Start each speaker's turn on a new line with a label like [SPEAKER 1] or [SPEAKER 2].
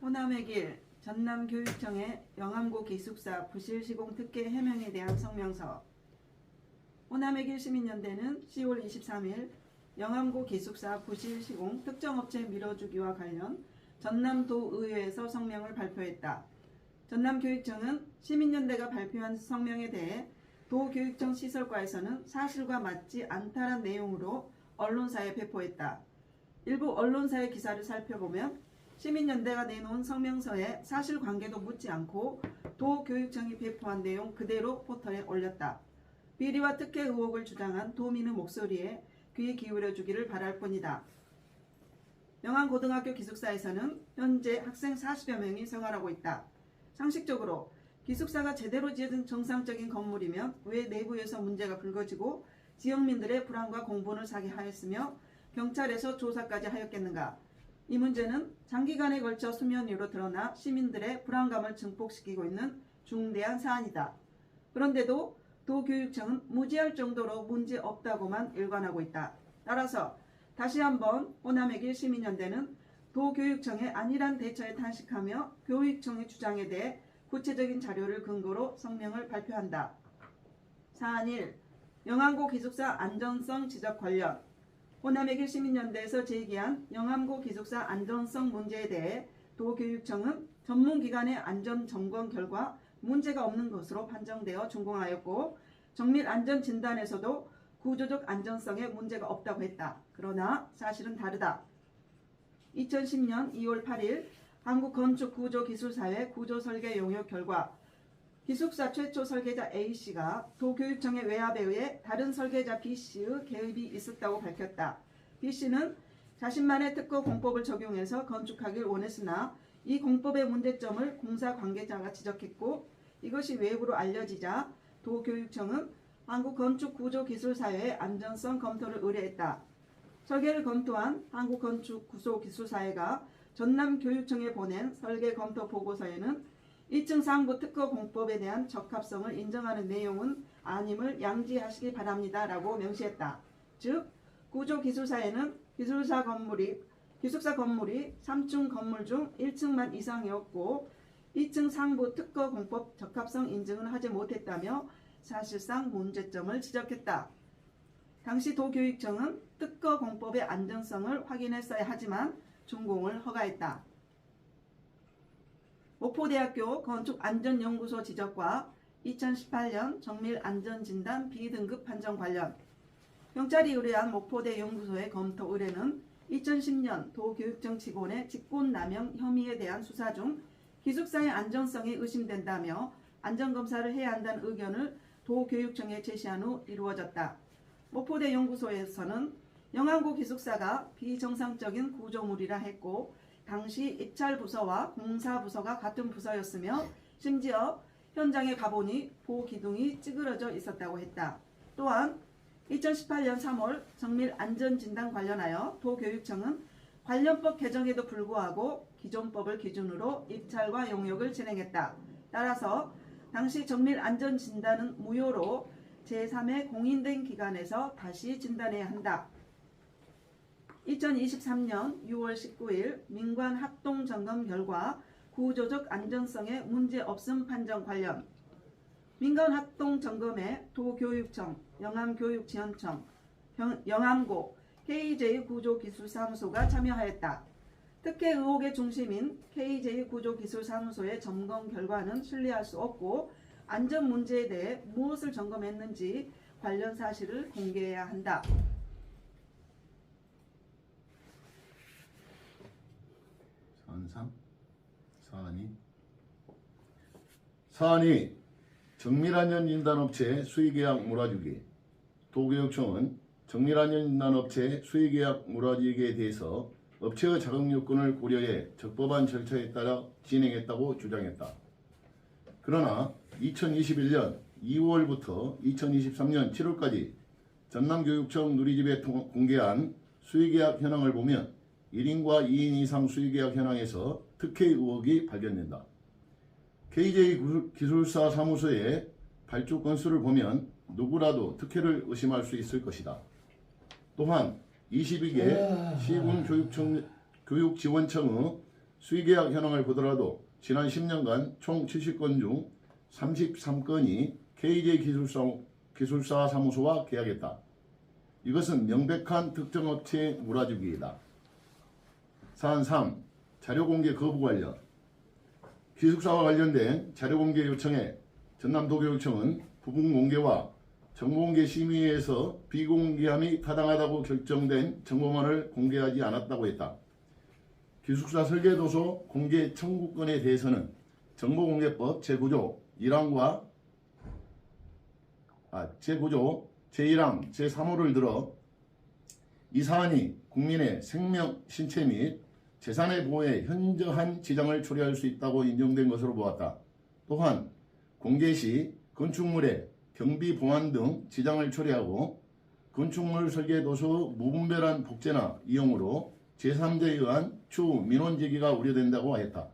[SPEAKER 1] 호남의 길 전남교육청의 영암고 기숙사 부실 시공 특혜 해명에 대한 성명서. 호남의 길 시민연대는 10월 23일 영암고 기숙사 부실 시공 특정업체 밀어주기와 관련 전남도의회에서 성명을 발표했다. 전남교육청은 시민연대가 발표한 성명에 대해 도교육청 시설과에서는 사실과 맞지 않다는 내용으로 언론사에 배포했다. 일부 언론사의 기사를 살펴보면 시민연대가 내놓은 성명서에 사실관계도 묻지 않고 도교육청이 배포한 내용 그대로 포털에 올렸다. 비리와 특혜 의혹을 주장한 도민의 목소리에 귀 기울여주기를 바랄 뿐이다. 영암고등학교 기숙사에서는 현재 학생 40여 명이 생활하고 있다. 상식적으로 기숙사가 제대로 지어진 정상적인 건물이면 왜 내부에서 문제가 불거지고 지역민들의 불안과 공분을 사게 하였으며 경찰에서 조사까지 하였겠는가. 이 문제는 장기간에 걸쳐 수면 위로 드러나 시민들의 불안감을 증폭시키고 있는 중대한 사안이다. 그런데도 도교육청은 무지할 정도로 문제 없다고만 일관하고 있다. 따라서 다시 한번 호남의 길 시민연대는 도교육청의 안일한 대처에 탄식하며 교육청의 주장에 대해 구체적인 자료를 근거로 성명을 발표한다. 사안 1. 영암고 기숙사 안전성 지적 관련. 호남의 길 시민연대에서 제기한 영암고 기숙사 안전성 문제에 대해 도교육청은 전문기관의 안전점검 결과 문제가 없는 것으로 판정되어 준공하였고 정밀 안전진단에서도 구조적 안전성에 문제가 없다고 했다. 그러나 사실은 다르다. 2010년 2월 8일 한국건축구조기술사회 구조설계 용역 결과 기숙사 최초 설계자 A씨가 도교육청의 외압에 의해 다른 설계자 B씨의 개입이 있었다고 밝혔다. B씨는 자신만의 특허 공법을 적용해서 건축하길 원했으나 이 공법의 문제점을 공사 관계자가 지적했고 이것이 외부로 알려지자 도교육청은 한국건축구조기술사회에 안전성 검토를 의뢰했다. 설계를 검토한 한국건축구조기술사회가 전남교육청에 보낸 설계 검토 보고서에는 2층 상부 특허 공법에 대한 적합성을 인정하는 내용은 아님을 양지하시기 바랍니다. 라고 명시했다. 즉 구조기술사에는 기숙사 건물이 3층 건물 중 1층만 이상이었고 2층 상부 특허 공법 적합성 인증은 하지 못했다며 사실상 문제점을 지적했다. 당시 도교육청은 특허 공법의 안정성을 확인했어야 하지만 준공을 허가했다. 목포대학교 건축안전연구소 지적과 2018년 정밀안전진단 B등급 판정 관련. 경찰이 의뢰한 목포대 연구소의 검토 의뢰는 2010년 도교육청 직원의 직권남용 혐의에 대한 수사 중 기숙사의 안전성이 의심된다며 안전검사를 해야 한다는 의견을 도교육청에 제시한 후 이루어졌다. 목포대 연구소에서는 영암고 기숙사가 비정상적인 구조물이라 했고 당시 입찰부서와 공사부서가 같은 부서였으며 심지어 현장에 가보니 보기둥이 찌그러져 있었다고 했다. 또한 2018년 3월 정밀안전진단 관련하여 도교육청은 관련법 개정에도 불구하고 기존법을 기준으로 입찰과 용역을 진행했다. 따라서 당시 정밀안전진단은 무효로 제3의 공인된 기관에서 다시 진단해야 한다. 2023년 6월 19일 민관 합동점검 결과 구조적 안전성에 문제없음 판정 관련. 민관 합동점검에 도교육청, 영암교육지원청, 영암고, KJ구조기술사무소가 참여하였다. 특혜 의혹의 중심인 KJ구조기술사무소의 점검 결과는 신뢰할 수 없고 안전 문제에 대해 무엇을 점검했는지 관련 사실을 공개해야 한다.
[SPEAKER 2] 사안이 정밀안전진단업체 수의계약 몰아주기. 도교육청은 정밀안전진단업체 수의계약 몰아주기에 대해서 업체의 자격요건을 고려해 적법한 절차에 따라 진행했다고 주장했다. 그러나 2021년 2월부터 2023년 7월까지 전남교육청 누리집에 공개한 수의계약 현황을 보면 1인과 2인 이상 수의계약 현황에서 특혜 의혹이 발견된다. KJ기술사 사무소의 발주 건수를 보면 누구라도 특혜를 의심할 수 있을 것이다. 또한 22개 시군교육지원청의 수의계약 현황을 보더라도 지난 10년간 총 70건 중 33건이 KJ 기술사 사무소와 계약했다. 이것은 명백한 특정 업체의 몰아주기이다. 사안 3. 자료공개 거부 관련. 기숙사와 관련된 자료공개 요청에 전남도교육청은 부분 공개와 정보공개 심의에서 비공개함이 타당하다고 결정된 정보만을 공개하지 않았다고 했다. 기숙사 설계도서 공개 청구권에 대해서는 정보공개법 제9조 1항과 제9조 제1항 제3호를 들어 이 사안이 국민의 생명, 신체 및 재산의 보호에 현저한 지장을 초래할 수 있다고 인정된 것으로 보았다. 또한 공개 시 건축물의 경비 보안 등 지장을 초래하고 건축물 설계 도서 무분별한 복제나 이용으로 제3자에 의한 추후 민원 제기가 우려된다고 하였다.